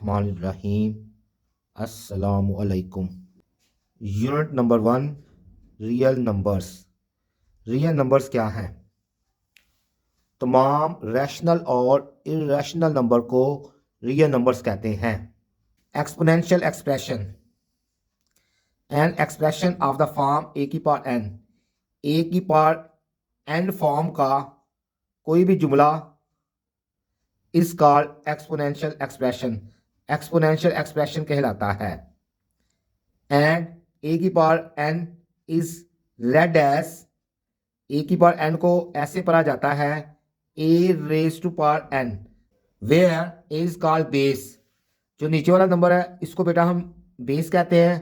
बिस्मिल्लाहिर्रहमानिर्रहीम। अस्सलामुअलैकुम। Unit number 1, real numbers. Real numbers क्या हैं? तमाम रैशनल और इर्रेशनल नंबर को रियल नंबर्स कहते हैं। Exponential expression, an expression of the form a की पावर एन। ए की पावर एन फॉर्म का कोई भी जुमला is called exponential expression. Exponential expression कहलाता है। एंड ए की power n is read as, a की पावर एन को ऐसे पढ़ा जाता है a raise to power n, where a is called base. जो नीचे वाला नंबर है इसको बेटा हम बेस कहते हैं,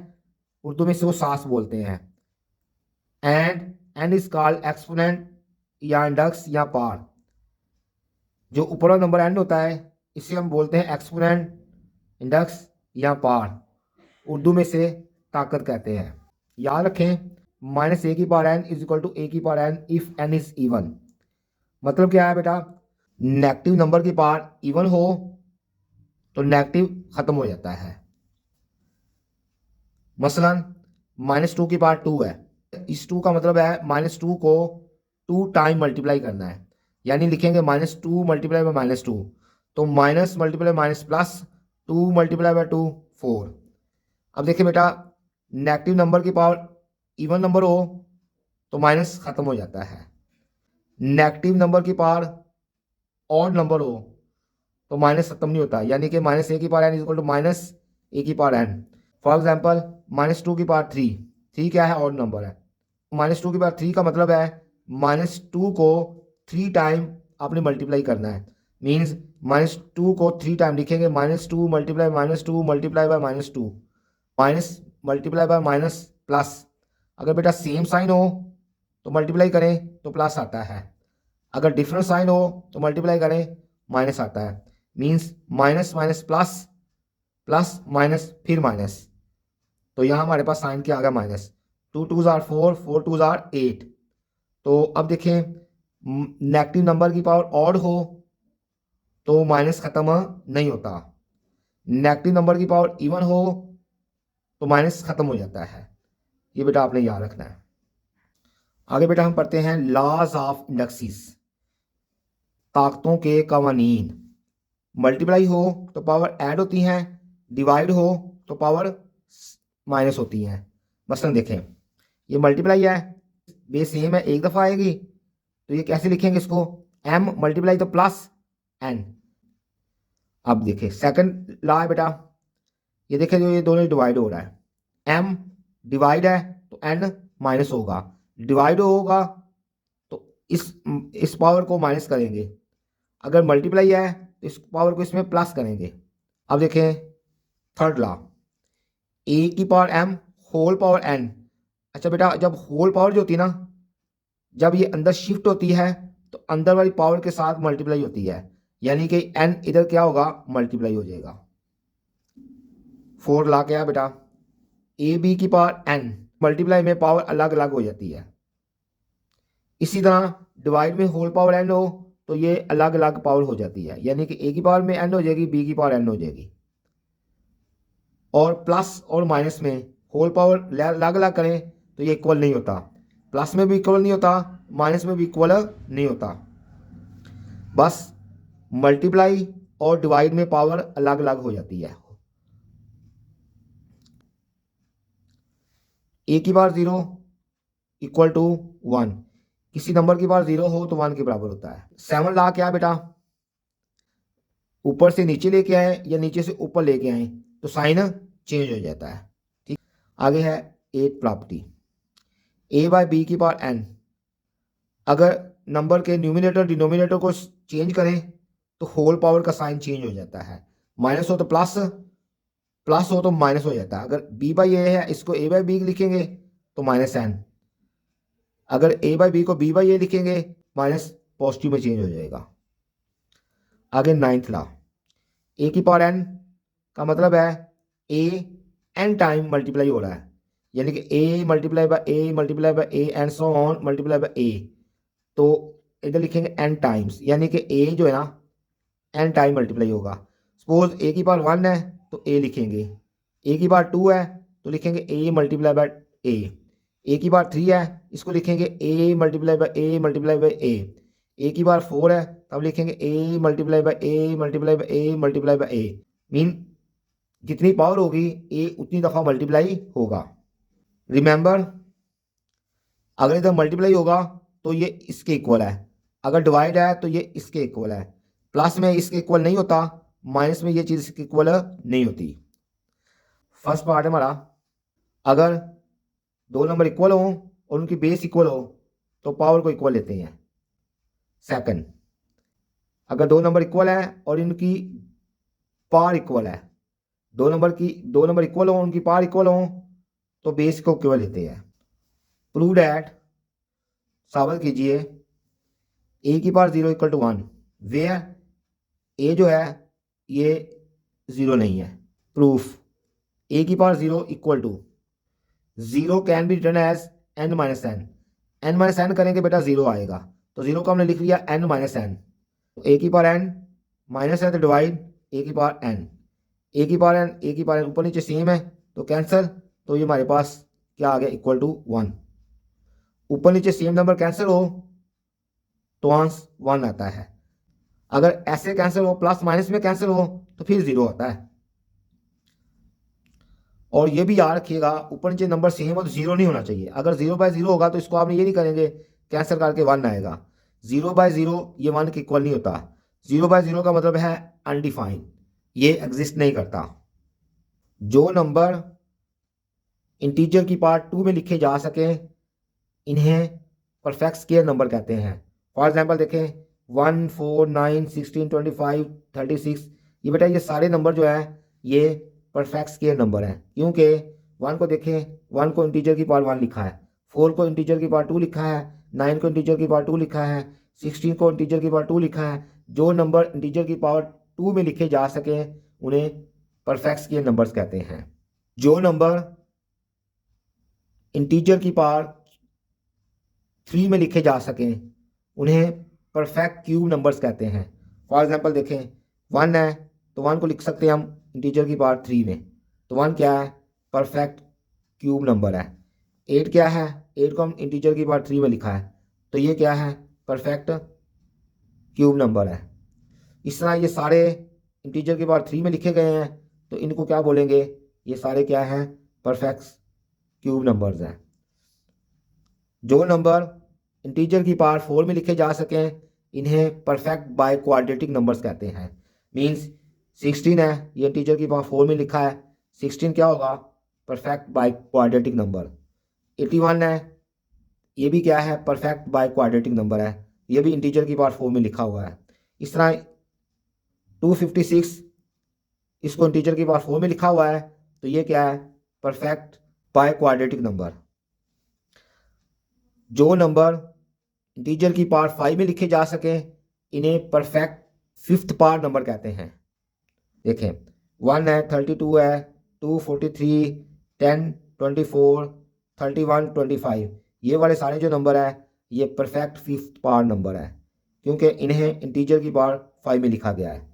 उर्दू में से वो सास बोलते हैं। And n is called exponent या इंडेक्स या पावर। जो ऊपर वाला नंबर एन होता है इसे हम बोलते हैं एक्सपोनेंट, इंडेक्स या पावर, उर्दू में से ताकत कहते हैं। याद रखें, माइनस ए की power n is equal to a की power n if n is even. मतलब क्या है बेटा? नेगेटिव नंबर की पावर इवन हो तो नेगेटिव खत्म हो जाता है। मसलन -2 की पावर 2 है, इस 2 का मतलब है -2 को 2 टाइम मल्टीप्लाई करना है, यानी लिखेंगे -2 मल्टीप्लाई बाय -2, तो minus multiply minus plus 2 multiply by 2 4। अब देखिए बेटा, नेगेटिव नंबर की पावर इवन नंबर हो तो माइनस खत्म हो जाता है। नेगेटिव नंबर की पावर ऑड नंबर हो तो माइनस खत्म नहीं होता, यानी कि माइनस ए की power n is equal to minus a की पावर एन। फॉर एग्जाम्पल -2 की पावर 3, 3 क्या है? ऑड नंबर है। -2 की पावर 3 का मतलब है -2 को 3 टाइम आपने मल्टीप्लाई करना है। मीन्स -2 को 3 टाइम लिखेंगे, -2 multiply -2 multiply by -2, minus multiply by minus plus. अगर बेटा सेम साइन हो तो मल्टीप्लाई करें तो प्लस आता है, अगर डिफरेंट साइन हो तो मल्टीप्लाई करें माइनस आता है। Means minus minus plus, plus minus फिर माइनस, तो यहाँ हमारे पास साइन क्या आ गया? माइनस। 2 2 jar 4, 4 2 jar 8। तो अब देखें, नेगेटिव नंबर की पावर ऑड हो तो माइनस खत्म नहीं होता, नेगेटिव नंबर की पावर इवन हो तो माइनस खत्म हो जाता है। ये बेटा आपने याद रखना है। आगे बेटा हम पढ़ते हैं लॉज ऑफ इंडेक्सिस, ताकतों के कवानीन। मल्टीप्लाई हो तो पावर ऐड होती हैं, डिवाइड हो तो पावर माइनस होती हैं। मसलन देखें, ये मल्टीप्लाई है, बेस सेम है, एक दफ़ा आएगी, तो ये कैसे लिखेंगे इसको? m मल्टीप्लाई तो प्लस n। अब देखें सेकंड लॉ है बेटा, ये देखें जो ये दोनों डिवाइड हो रहा है, m डिवाइड है तो n माइनस होगा, डिवाइड होगा तो इस पावर को माइनस करेंगे, अगर मल्टीप्लाई है तो इस पावर को इसमें प्लस करेंगे। अब देखें थर्ड लॉ, ए की power m whole power n। अच्छा बेटा, जब होल पावर जो होती है ना, जब ये अंदर शिफ्ट होती है तो अंदर वाली पावर के साथ मल्टीप्लाई होती है, यानी कि n इधर क्या होगा? मल्टीप्लाई हो जाएगा। फोर्थ लॉ क्या है बेटा? ए बी की पावर n मल्टीप्लाई में पावर अलग अलग हो जाती है। इसी तरह डिवाइड में होल पावर n हो तो ये अलग अलग पावर हो जाती है, यानी कि a की पावर में n हो जाएगी, b की पावर n हो जाएगी। और प्लस और माइनस में होल पावर अलग अलग करें तो ये इक्वल नहीं होता, प्लस में भी इक्वल नहीं होता, माइनस में भी इक्वल नहीं होता। बस मल्टीप्लाई और डिवाइड में पावर अलग अलग हो जाती है। ए की पावर 0 इक्वल टू 1, किसी नंबर की पावर 0 हो तो 1 के बराबर होता है। 7 लॉ क्या बेटा? ऊपर से नीचे लेके आए या नीचे से ऊपर लेके आए तो साइन चेंज हो जाता है। ठीक, आगे है 8 प्रॉपर्टी, ए बाय बी की पावर n। अगर नंबर के न्यूमिनेटर डिनोमिनेटर को चेंज करें तो होल पावर का साइन चेंज हो जाता है, माइनस हो तो प्लस, प्लस हो तो माइनस हो जाता है। अगर b बाई ए है, इसको a बाई बी लिखेंगे तो -n, अगर a बाई बी को b बाई ए लिखेंगे माइनस पॉजिटिव में चेंज हो जाएगा। आगे 9th लॉ, a की पावर n का मतलब है a n टाइम मल्टीप्लाई हो रहा है, यानी कि a multiply by a multiply by a and so on multiply by a, तो इधर लिखेंगे n टाइम्स, यानी कि a जो है ना n टाइम मल्टीप्लाई होगा। सपोज ए की पावर 1 है तो ए लिखेंगे, ए की पावर 2 है तो लिखेंगे ए मल्टीप्लाई बाय ए की पावर 3 है इसको लिखेंगे a multiply by a multiply by a की पावर 4 है तब लिखेंगे a multiply by a multiply by a multiply by a. Mean जितनी पावर होगी ए उतनी दफ़ा मल्टीप्लाई होगा। रिमेंबर, अगर इधर मल्टीप्लाई होगा तो ये इसके इक्वल है, अगर डिवाइड है तो ये इसके इक्वल है, प्लस में इसके इक्वल नहीं होता, माइनस में ये चीज़ इसके इक्वल नहीं होती। फर्स्ट पार्ट है हमारा, अगर दो नंबर इक्वल हो और उनकी बेस इक्वल हो तो पावर को इक्वल लेते हैं। सेकंड, अगर दो नंबर इक्वल है और इनकी पावर इक्वल है, दो नंबर इक्वल हो उनकी पावर इक्वल हो तो बेस को इक्वल लेते हैं। प्रूव डैट, साबित कीजिए ए की power 0 equal to 1 where A जो है ये 0 नहीं है। प्रूफ, ए की power 0 equal to 0 can be written as n minus n, n minus n करेंगे बेटा 0 आएगा, तो 0 को हमने लिख लिया n माइनस एन, ए की पावर n माइनस है तो डिवाइड ए की पावर n, ए की पावर n ऊपर नीचे सेम है तो कैंसिल, तो ये हमारे पास क्या आ गया इक्वल टू 1। ऊपर नीचे सेम नंबर कैंसिल हो तो आंसर 1 आता है, अगर ऐसे कैंसिल हो प्लस माइनस में कैंसिल हो तो फिर 0 आता है। और ये भी याद रखिएगा ऊपर नीचे नंबर सेम हो तो 0 नहीं होना चाहिए, अगर 0 बाय 0 होगा तो इसको आपने ये नहीं करेंगे कैंसिल करके 1 आएगा, 0 बाय 0 ये 1 के इक्वल नहीं होता, 0 बाय 0 का मतलब है अनडिफाइंड, ये एग्जिस्ट नहीं करता। जो नंबर इंटीजर की पार्ट 2 में लिखे जा सके इन्हें परफेक्ट स्क्वायर नंबर कहते हैं। फॉर एग्जांपल देखें 1, 4, 9, 16, 25, 36, ये बेटा ये सारे नंबर जो है ये परफेक्ट स्क्वायर नंबर हैं, क्योंकि 1 को देखें, 1 को इंटीजर की पावर 1 लिखा है, 4 को इंटीजर की पावर 2 लिखा है, 9 को इंटीजर की पावर 2 लिखा है, 16 को इंटीजर की पावर 2 लिखा है। जो नंबर इंटीजर की पावर 2 में लिखे जा सके उन्हें परफेक्ट स्क्वायर नंबर्स कहते हैं। जो नंबर इंटीजर की पावर 3 में लिखे जा सकें उन्हें परफेक्ट क्यूब नंबर्स कहते हैं। फॉर एग्जांपल देखें 1 है तो 1 को लिख सकते हैं हम इंटीजर की पावर 3 में, तो 1 क्या है परफेक्ट क्यूब नंबर है। 8 क्या है, 8 को हम इंटीजर की पावर 3 में लिखा है तो ये क्या है परफेक्ट क्यूब नंबर है। इस तरह ये सारे इंटीजर की पावर 3 में लिखे गए हैं तो इनको क्या बोलेंगे, ये सारे क्या हैं परफेक्ट क्यूब नंबर्स हैं। जो नंबर इंटीजर की पावर 4 में लिखे जा सकें इन्हें परफेक्ट बाय क्वाड्रेटिक नंबर्स कहते हैं। मींस 16 है ये इंटीजर की पावर 4 में लिखा है, 16 क्या होगा परफेक्ट बाय क्वाड्रेटिक नंबर। 81 है ये भी क्या है परफेक्ट बाय क्वाड्रेटिक नंबर है, ये भी इंटीजर की पावर 4 में लिखा हुआ है। इस तरह 256 इसको इंटीजर की पावर 4 में लिखा हुआ है तो ये क्या है परफेक्ट बाय क्वाड्रेटिक नंबर। जो नंबर इंटीजर की पावर 5 में लिखे जा सके इन्हें परफेक्ट फिफ्थ पावर नंबर कहते हैं। देखें 1 है, 32 है, 2, 43, 10, 24, 31, 25, ये वाले सारे जो नंबर है ये परफेक्ट फिफ्थ पावर नंबर है क्योंकि इन्हें इंटीजर की पावर 5 में लिखा गया है।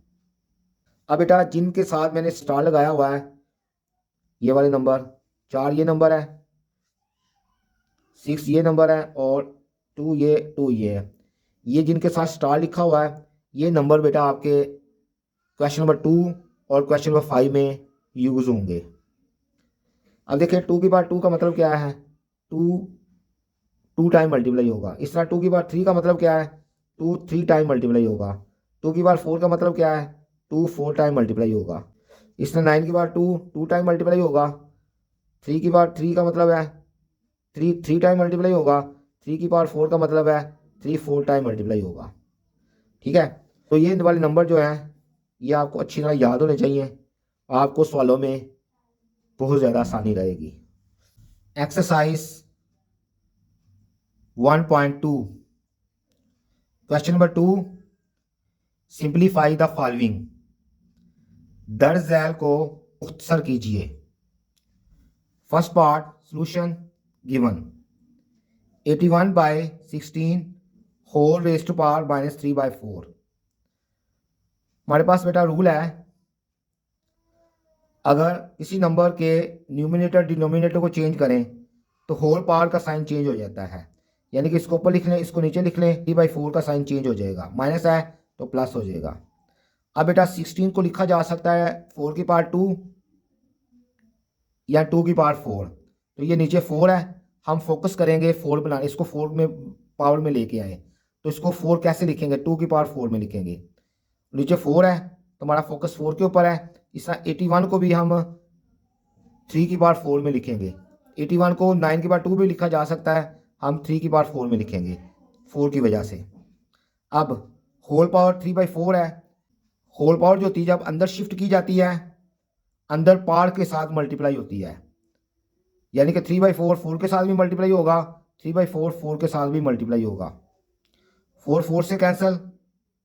अब बेटा जिनके साथ मैंने स्टार लगाया हुआ है ये वाले नंबर 4 ये नंबर है, 6 ये नंबर है और 2 ये है, ये जिनके साथ स्टार लिखा हुआ है ये नंबर बेटा आपके क्वेश्चन नंबर 2 और क्वेश्चन नंबर 5 में यूज़ होंगे। अब देखिए 2 की पावर 2 का मतलब क्या है, 2 टाइम मल्टीप्लाई होगा। इस तरह 2 की पावर 3 का मतलब क्या है, 2 3 टाइम मल्टीप्लाई होगा। 2 की पावर 4 का मतलब क्या है, 2 4 टाइम मल्टीप्लाई होगा। इस तरह 9 की पावर 2 टाइम मल्टीप्लाई होगा। 3 की पावर 3 का मतलब है 3 टाइम मल्टीप्लाई होगा। 3 की पावर 4 का मतलब है 3 4 टाइम मल्टीप्लाई होगा। ठीक है, तो ये वाले नंबर जो हैं ये आपको अच्छी तरह याद होने चाहिए, आपको सवालों में बहुत ज़्यादा आसानी रहेगी। Exercise 1.2 question number 2, simplify the following, दर्ज झैल को मुख्तसर कीजिए। First part solution given 81/16 whole raise to power -3/4। हमारे पास बेटा रूल है अगर किसी नंबर के न्यूमिनेटर डिनोमिनेटर को चेंज करें तो होल पावर का साइन चेंज हो जाता है, यानी कि इसको ऊपर लिख लें, इसको नीचे लिख लें, 3/4 का साइन चेंज हो जाएगा, माइनस है तो प्लस हो जाएगा। अब बेटा 16 को लिखा जा सकता है 4 की पावर 2 या 2 की पावर 4, तो ये नीचे 4 है, हम फोकस करेंगे 4 बनाने, इसको 4 में पावर में लेके आए, तो इसको 4 कैसे लिखेंगे, 2 की पावर 4 में लिखेंगे, नीचे 4 है तो हमारा फोकस 4 के ऊपर है। इस तरह 81 को भी हम 3 की पावर 4 में लिखेंगे, 81 को 9 की पावर 2 भी लिखा जा सकता है, हम 3 की पावर 4 में लिखेंगे 4 की वजह से। अब होल पावर 3/4 है, होल पावर जो होती है जब अंदर शिफ्ट की जाती है अंदर पावर के साथ मल्टीप्लाई होती है, यानी कि 3/4 4 के साथ भी मल्टीप्लाई होगा, 3/4 4 के साथ भी मल्टीप्लाई होगा। 4 4 से कैंसिल,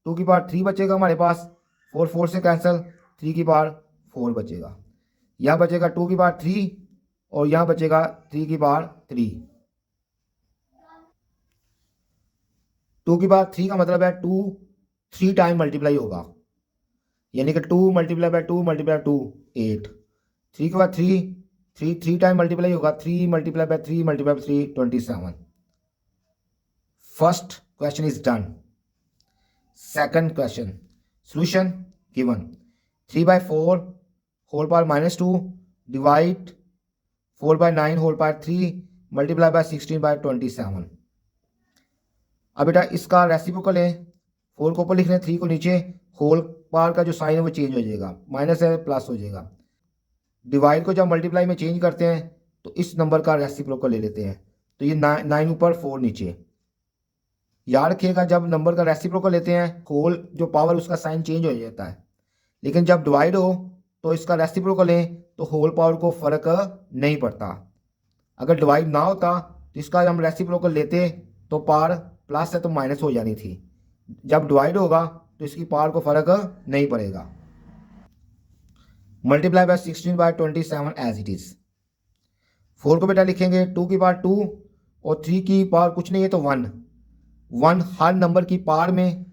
2 की पावर 3 बचेगा हमारे पास, 4 4 से कैंसिल, 3 की पावर 4 बचेगा, यहाँ बचेगा 2 की पावर 3 और यहाँ बचेगा 3 की पावर 3। 2 की पावर 3 का मतलब है 2 3 टाइम मल्टीप्लाई होगा, यानी कि 2 मल्टीप्लाई बाय 2 मल्टीप्लाई 2 8, 3 के बाद 3 3 टाइम मल्टीप्लाई होगा, 3 multiply by 3 multiply by 3 27। First question is done. Second question, solution given, 3/4 whole power -2 divide 4/9 whole power 3 multiply by 16/27। अब बेटा इसका रेसिप्रोकल है, 4 को ऊपर लिख रहे हैं, 3 को नीचे, होल पावर का जो साइन है वो चेंज हो जाएगा, माइनस है प्लस हो जाएगा। डिवाइड को जब मल्टीप्लाई में चेंज करते हैं तो इस नंबर का रेसिप्रोकल ले लेते हैं, तो ये 9 ऊपर 4 नीचे। याद रखिएगा जब नंबर का रेसिप्रोकल लेते हैं होल जो पावर उसका साइन चेंज हो जाता है, लेकिन जब डिवाइड हो तो इसका रेसिप्रोकल लें तो होल पावर को फर्क नहीं पड़ता। अगर डिवाइड ना होता तो इसका हम रेसिप्रोकल लेते तो पावर प्लस है तो माइनस हो जानी थी, जब डिवाइड होगा तो इसकी पावर को फर्क नहीं पड़ेगा। Multiply by 16/27 as it is. 4 को बेटा लिखेंगे 2 की पावर 2 और 3 की पावर कुछ नहीं है तो 1 1 हर नंबर की पावर में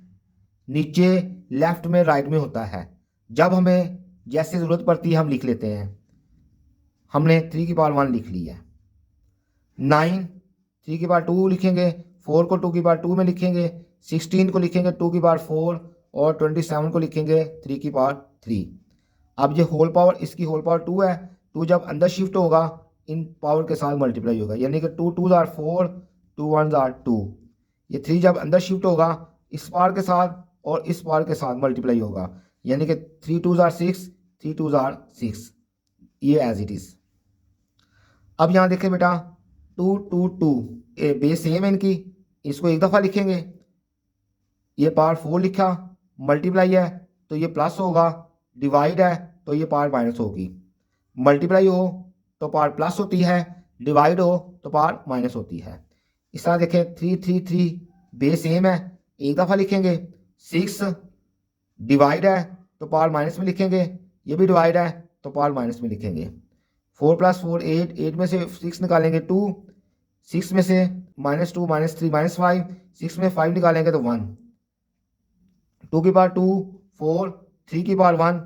नीचे लेफ्ट में राइट में होता है, जब हमें जैसे ज़रूरत पड़ती है हम लिख लेते हैं। हमने 3 की पावर 1 लिख ली है। 9 3 की पावर 2 लिखेंगे, 4 को 2 की पावर 2 में लिखेंगे, 16 को लिखेंगे 2 की पावर 4 और 27 को लिखेंगे 3 की पावर 3। अब ये होल पावर, इसकी होल पावर 2 है, 2 जब अंदर शिफ्ट होगा इन पावर के साथ मल्टीप्लाई होगा, यानी कि 2 2 आर 4 2 1 आर 2। ये 3 जब अंदर शिफ्ट होगा इस पावर के साथ और इस पावर के साथ मल्टीप्लाई होगा, यानी कि 3 2 आर 6 3 2 आर 6, ये एज इट इज़। अब यहाँ देखें बेटा 2 2 2 बेस सेम है इनकी, इसको एक दफ़ा लिखेंगे, ये पावर 4 लिखा, मल्टीप्लाई है तो ये प्लस होगा, डिवाइड है तो ये पावर माइनस होगी। मल्टीप्लाई हो तो पावर प्लस होती है, डिवाइड हो तो पावर माइनस होती है। इस तरह देखें 3 3 3 बेस सेम है, एक दफ़ा लिखेंगे, 6 डिवाइड है तो पावर माइनस में लिखेंगे, ये भी डिवाइड है तो पावर माइनस में लिखेंगे। 4 + 4 8, 8 में से 6 निकालेंगे 2, 6 में से -2 -3 -5, 6 में 5 निकालेंगे तो 1, 2 की पावर 2 4, 3 की power 1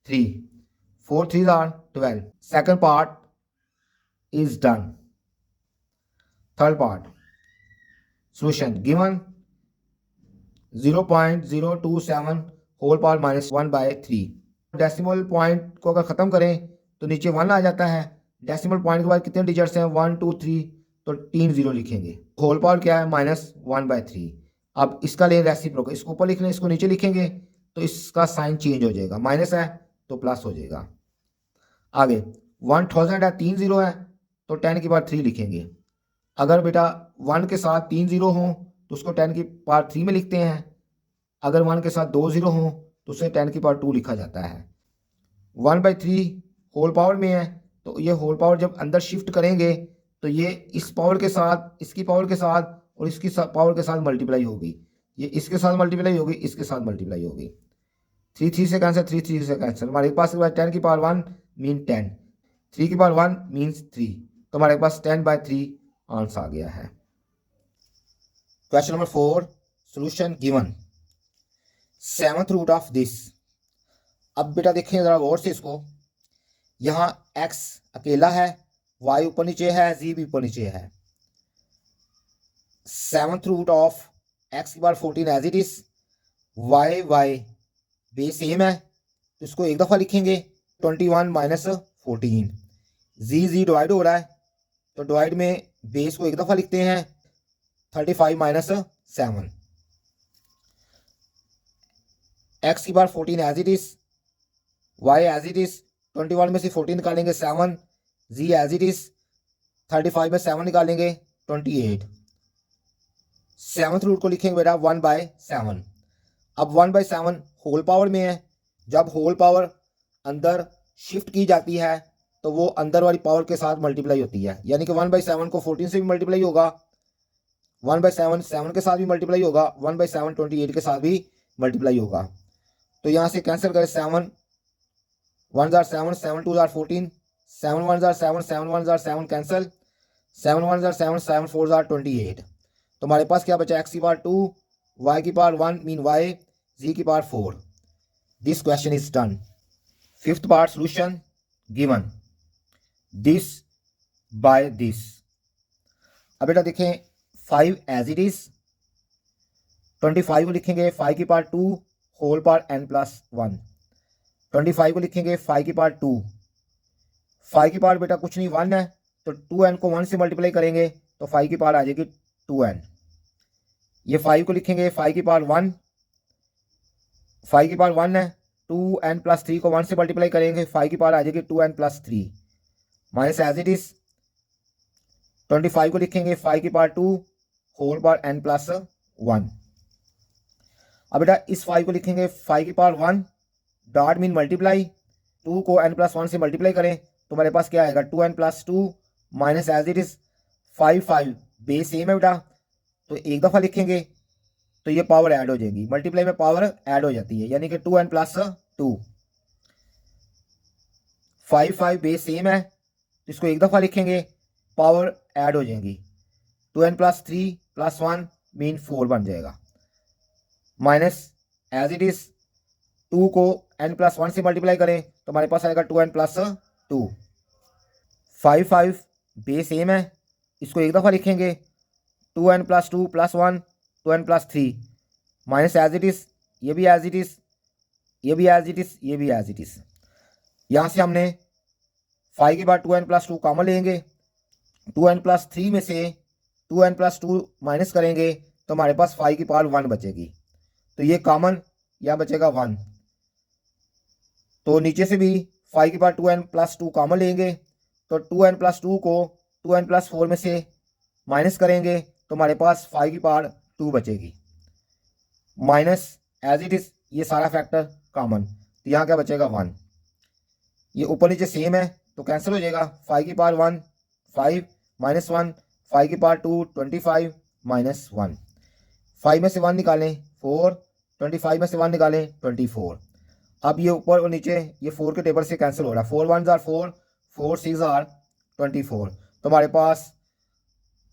3, 4 3 are 12। Second part is done. Third part, solution given 0.027 whole power -1/3। Decimal point को अगर ख़त्म करें तो नीचे 1 आ जाता है, डेसिमल पॉइंट के बाद कितने डिजिट्स हैं 1 2 3, तो 3 0 लिखेंगे। होल पावर क्या है -1/3। अब इसका ले रेसिप्रोकल, इसको ऊपर लिख लें, इसको नीचे लिखेंगे तो इसका साइन चेंज हो जाएगा, माइनस है तो प्लस हो जाएगा। आगे 1000 है 3 0 है तो 10 की पावर 3 लिखेंगे। अगर बेटा 1 के साथ 3 0 हों तो उसको 10 की पावर 3 में लिखते हैं, अगर 1 के साथ 2 0 हों तो उसे 10 की पावर 2 लिखा जाता है। 1/3 होल पावर में है तो ये होल पावर जब अंदर शिफ्ट करेंगे तो ये इस पावर के साथ, इसकी पावर के साथ और इसकी पावर के साथ मल्टीप्लाई होगी, ये इसके साथ मल्टीप्लाई होगी, इसके साथ मल्टीप्लाई होगी। 3 3 से कैंसिल, 3 3 से कैंसिल, हमारे पास 10 की पावर 1 मीन 10, 3 की पावर 1 मीन्स 3, तो हमारे पास 10/3 आंसर आ गया है। Question number 4, solution given 7th root of this. अब बेटा देखें ज़रा गौर से इसको, यहाँ x अकेला है, y ऊपर नीचे है, z भी ऊपर नीचे है। 7th रूट ऑफ x की power 14 as it is, y base same है तो इसको एक दफ़ा लिखेंगे 21 माइनस 14। z डिवाइड हो रहा है तो डिवाइड में बेस को एक दफ़ा लिखते हैं 35 माइनस 7। x की power 14 as it is, y as it is, 21 में से 14 निकालेंगे 7, z एज इट इज, 35 में 7 निकालेंगे 28। 7th रूट को लिखेंगे बेटा 1/7। अब 1/7 होल पावर में है, जब होल पावर अंदर शिफ्ट की जाती है तो वो अंदर वाली पावर के साथ मल्टीप्लाई होती है, यानी कि 1/7 को 14 से भी मल्टीप्लाई होगा, 1/7 7 के साथ भी मल्टीप्लाई होगा, 1/7 28 के साथ भी मल्टीप्लाई होगा। तो यहाँ से कैंसिल करें, 7 1 jar 7, 7 2 jar 14, 7 1 jar 7, 7 1 jar 7 cancel, 7 1 jar 7, 7 4 jar 28। तो हमारे पास क्या बचा, x की पावर 2, y की पावर 1 मीन y, z की power 4। This question is done. 5th part solution given this by this. अब बेटा देखें 5 एज इट इज, 25 को लिखेंगे 5 की पावर 2 होल पावर n+1। 25 को लिखेंगे 5 की पावर 2, 5 की पावर बेटा कुछ नहीं 1 है तो 2n को 1 से मल्टीप्लाई करेंगे तो 5 की पावर आ जाएगी 2n। ये 5 को लिखेंगे 5 की पावर 1, 5 की पावर 1 है, 2n+3 को 1 से मल्टीप्लाई करेंगे 5 की पावर आ जाएगी 2n+3 minus as it is. 25 को लिखेंगे 5 की पावर 2 होल पावर n+1। अब बेटा इस 5 को लिखेंगे 5 की पावर 1 डॉट मीन मल्टीप्लाई, 2 को n+1 से मल्टीप्लाई करें तो हमारे पास क्या आएगा 2n+2 minus as it is 5 base same है बेटा तो एक दफ़ा लिखेंगे तो ये पावर ऐड हो जाएगी, मल्टीप्लाई में पावर ऐड हो जाती है, यानी कि 2n+2। 5 बेस सेम है तो इसको एक दफ़ा लिखेंगे, पावर ऐड हो जाएंगी, 2n+3 + 1 मीन 4 बन जाएगा, माइनस एज इट इज 2 को n+1 से मल्टीप्लाई करें तो हमारे पास आएगा 2n+2। 5 बेस सेम है, इसको एक दफ़ा लिखेंगे 2n+2 + 1 2n+3 minus as it is, ये भी एज इट इज, ये भी एज इट इज, ये भी एज इट इज। यहाँ से हमने 5 के बाद 2n+2 कॉमन लेंगे, 2n+3 में से 2n+2 माइनस करेंगे तो हमारे पास 5 की पावर 1 बचेगी, तो ये कॉमन यहाँ बचेगा 1। तो नीचे से भी 5 की पावर 2n+2 कॉमन लेंगे तो 2n+2 को 2n+4 में से माइनस करेंगे तो हमारे पास 5 की पावर 2 बचेगी, माइनस एज इट इज ये सारा फैक्टर कॉमन, तो यहाँ क्या बचेगा 1। ये ऊपर नीचे सेम है तो कैंसिल हो जाएगा, 5 की पावर 1 5 माइनस 1, 5 की पावर 2 25 माइनस 1, 5 में से 1 निकालें 4, 25 में से 1 निकालें 24। अब ये ऊपर और नीचे ये 4 के टेबल से कैंसिल हो रहा है, 4 1 जार 4, 4 6 जार 24, तो हमारे पास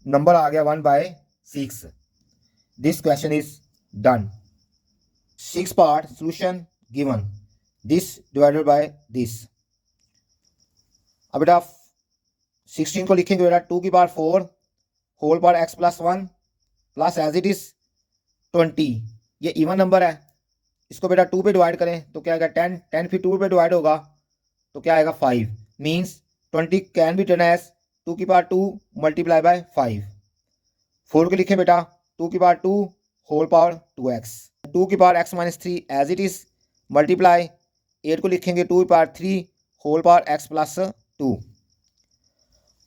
नंबर आ गया 1/6। This question is done. 6 part solution given this divided by this. अब बेटा 16 को लिखेंगे बेटा 2 की power 4 whole power x+1 plus as it is 20, ये इवन नंबर है, इसको बेटा 2 पे डिवाइड करें तो क्या आएगा 10, 10 फिर 2 पे डिवाइड होगा तो क्या आएगा 5, means 20 can be written as 2 की पावर 2 मल्टीप्लाई बाय 5। 4 को लिखें बेटा 2 की पावर 2 होल पावर 2x, 2 की power x-3 as it is multiply 8 को लिखेंगे 2 की पावर 3 होल पावर x+2।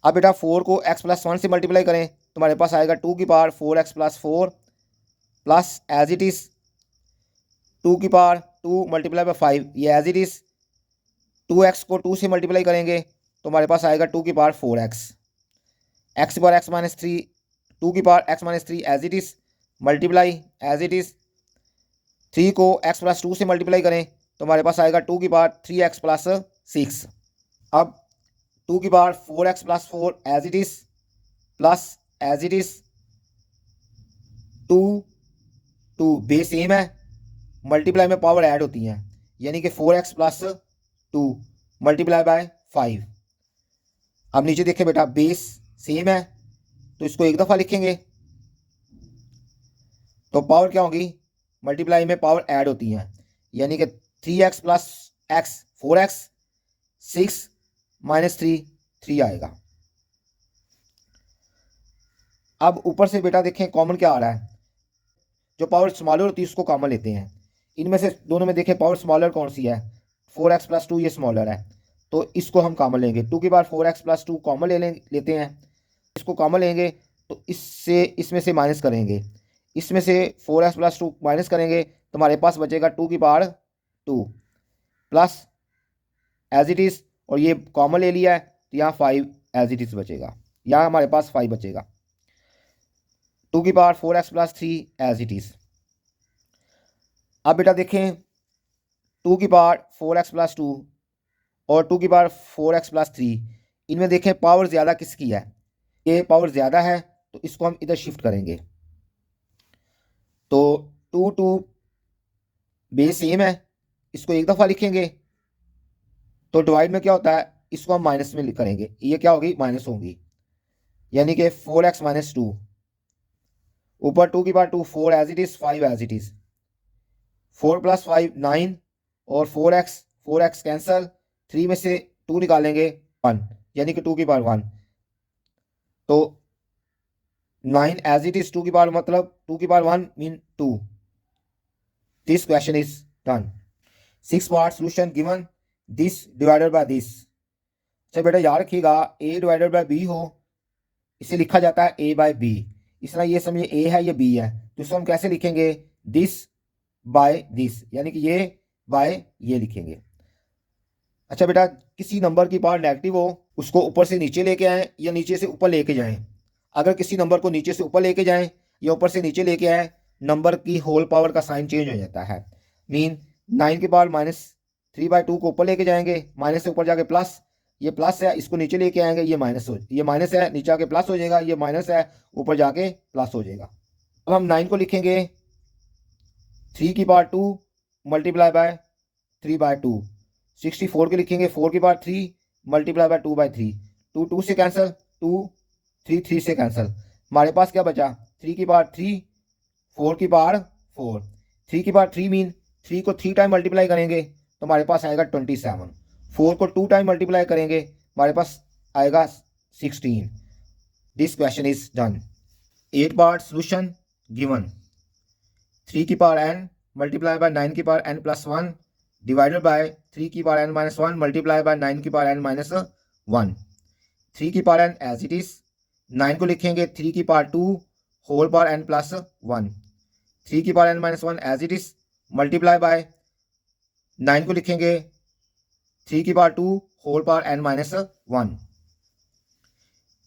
अब बेटा 4 को x+1 से मल्टीप्लाई करें तो हमारे पास आएगा 2 की power 4x+4 plus as it is 2 की पावर 2 मल्टीप्लाई बाय 5, ये एज इट इज 2x को 2 से मल्टीप्लाई करेंगे तो हमारे पास आएगा 2 की पावर 4x, x की पावर x-3, 2 की power x-3 as it is multiply as it is 3 को x+2 से मल्टीप्लाई करें तो हमारे पास आएगा 2 की पावर 3x+6। अब 2 की power 4x+4 as it is plus as it is 2 base same है, मल्टीप्लाई में पावर ऐड होती हैं, यानी कि 4x + 2 मल्टीप्लाई बाय 5। अब नीचे देखें बेटा, बेस सेम है तो इसको एक दफ़ा लिखेंगे, तो पावर क्या होगी, मल्टीप्लाई में पावर ऐड होती हैं, यानी कि 3x plus x 4x, 6 minus 3 आएगा। अब ऊपर से बेटा देखें कॉमन क्या आ रहा है, जो पावर स्मॉलर होती है उसको कॉमन लेते हैं। इनमें से दोनों में देखें पावर स्मॉलर कौन सी है, 4x प्लस 2 ये स्मॉलर है, तो इसको हम कॉमन लेंगे। 2 की पावर 4x प्लस 2 कॉमन लेते हैं, इसको कॉमन लेंगे तो इससे इसमें से माइनस करेंगे, इसमें से 4x प्लस 2 माइनस करेंगे तो हमारे पास बचेगा 2 की power 2 plus as it is, और ये कॉमन ले लिया है तो यहाँ 5 एज इट इज़ बचेगा, यहाँ हमारे पास 5 बचेगा। 2 की power 4x plus 3 as it is. अब बेटा देखें 2 की पावर 4x प्लस 2 और 2 की पावर 4x प्लस 3, इनमें देखें पावर ज़्यादा किसकी है, ये पावर ज़्यादा है तो इसको हम इधर शिफ्ट करेंगे। तो 2 बेस सेम है, इसको एक दफ़ा लिखेंगे, तो डिवाइड में क्या होता है, इसको हम माइनस में करेंगे, ये क्या होगी, माइनस होगी, यानी कि 4x माइनस 2, ऊपर 2 की power 2 4 as it is, 5 as it is, 4 plus 5 9 और 4x कैंसल, 3 में से 2 निकालेंगे 1, यानी कि 2 की पावर 1, तो 9 एज इट इज़ 2 की पावर मतलब 2 की power 1 mean 2। This question is done. 6 part solution given, this divided by this. अच्छा बेटा याद रखिएगा, a डिवाइडेड बाय b हो इसे लिखा जाता है a बाय b। इस तरह ये समझिए a है ये b है, तो इसको हम कैसे लिखेंगे, दिस बाय दिस, यानी कि ये बाय ये लिखेंगे। अच्छा बेटा, किसी नंबर की पावर नेगेटिव हो उसको ऊपर से नीचे लेके आएँ या नीचे से ऊपर लेके जाएं। अगर किसी नंबर को नीचे से ऊपर लेके जाएं या ऊपर से नीचे लेके आएँ, नंबर की होल पावर का साइन चेंज हो जाता है। मीन 9 की पावर -3/2 को ऊपर लेके जाएंगे, माइनस से ऊपर जाके प्लस, ये प्लस है इसको नीचे लेके आएंगे, ये माइनस है नीचे आके प्लस हो जाएगा, ये माइनस है ऊपर जाके प्लस हो जाएगा। अब हम 9 को लिखेंगे 3 की पावर 2 मल्टीप्लाई बाय 3/2। 64 के लिखेंगे 4 की पावर 3 मल्टीप्लाई बाय 2/3। 2 से कैंसिल, 2 3 से कैंसिल, हमारे पास क्या बचा, 3 की पावर 3 4 की पावर 4। 3 की पावर 3 मीन 3 को 3 टाइम मल्टीप्लाई करेंगे तो हमारे पास आएगा 27। 4 को 2 टाइम मल्टीप्लाई करेंगे हमारे पास आएगा 16। This question is done. 8 part solution given, 3 की पावर n मल्टीप्लाई बाय 9 की power n plus 1 divided by 3 की power n minus 1 multiply by 9 की पावर n माइनस 1। 3 की power n as it is, 9 को लिखेंगे 3 की power 2 whole power n plus 1। 3 की power n minus 1 as it is multiply by 9 को लिखेंगे 3 की power 2 whole power n minus 1।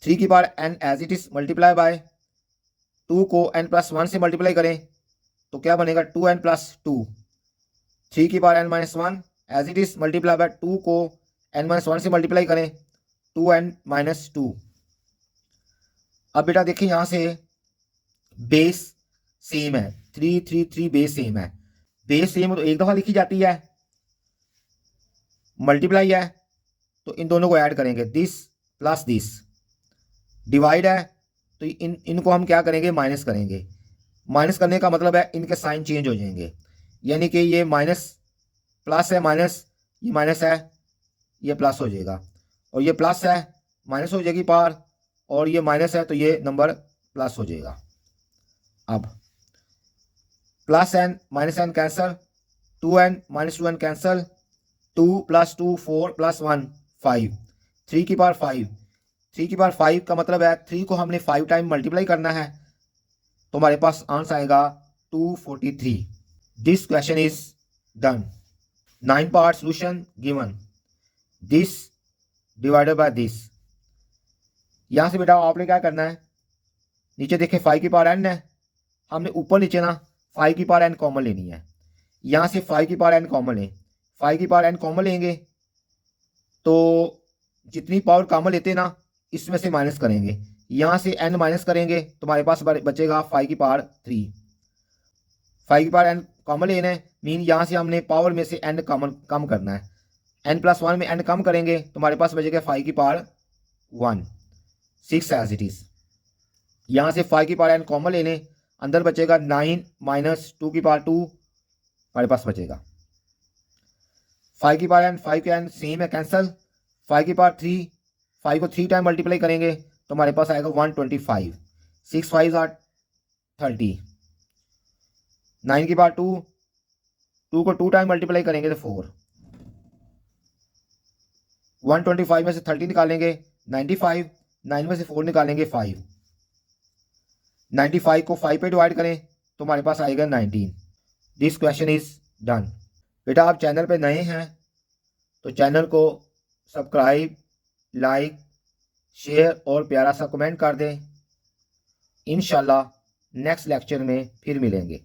3 की power n as it is multiply by 2 को n प्लस 1 से मल्टीप्लाई करें तो क्या बनेगा 2n प्लस 2। 3 की power n minus 1 as it is multiply by 2 को n माइनस 1 से मल्टीप्लाई करें 2n माइनस 2। अब बेटा देखिए यहाँ से बेस सेम है, 3 3 3 बेस सेम है, बेस सेम तो एक दफ़ा लिखी जाती है, मल्टीप्लाई है तो इन दोनों को ऐड करेंगे, दिस प्लस दिस, डिवाइड है तो इनको हम क्या करेंगे, माइनस करेंगे। माइनस करने का मतलब है इनके साइन चेंज हो जाएंगे, यानी कि ये माइनस प्लस है, माइनस ये माइनस है ये प्लस हो जाएगा, और ये प्लस है माइनस हो जाएगी पावर, और ये माइनस है तो ये नंबर प्लस हो जाएगा। अब plus n minus n cancel, 2n minus 2n cancel, 2 + 2 4 + 1 5। 3 की पावर 5, 3 की पावर 5 का मतलब है 3 को हमने 5 टाइम मल्टीप्लाई करना है तो हमारे पास आंसर आएगा 243। This question is done. 9 part solution given, this divided by this. यहां से बेटा आपने क्या करना है, नीचे देखें 5 की पावर n है, हमने ऊपर नीचे ना 5 की पावर n कॉमन लेनी है, यहां से 5 की पावर n कॉमन लें, 5 की पावर n कॉमन लेंगे तो जितनी पावर कॉमन लेते हैं ना इसमें से माइनस करेंगे, यहाँ से n माइनस करेंगे तो हमारे पास बचेगा 5 की पावर 3। 5 की पावर n कॉमन लेना है मीन यहाँ से हमने पावर में से n कॉमन कम करना है, n+1 में n कम करेंगे तो हमारे पास बचेगा 5 की पावर 1, 6 एज इट इज। यहाँ से 5 की पावर n कॉमन ले लें, अंदर बचेगा 9 माइनस 2 की पावर 2 हमारे पास बचेगा। 5 की पावर n 5 के n सेम है, कैंसल। 5 की पावर 3, 5 को 3 टाइम मल्टीप्लाई करेंगे तो हमारे पास आएगा 125, 6 5 आर 30। 9 की पावर 2, 2 को 2 टाइम मल्टीप्लाई करेंगे तो 4। 125 में से 30 निकालेंगे 95, 9 में से 4 निकालेंगे 5। 95 को 5 पे डिवाइड करें तो हमारे पास आएगा 19। This question is done. बेटा आप चैनल पे नए हैं तो चैनल को सब्सक्राइब, लाइक, शेयर और प्यारा सा कमेंट कर दें। इंशाल्लाह नेक्स्ट लेक्चर में फिर मिलेंगे।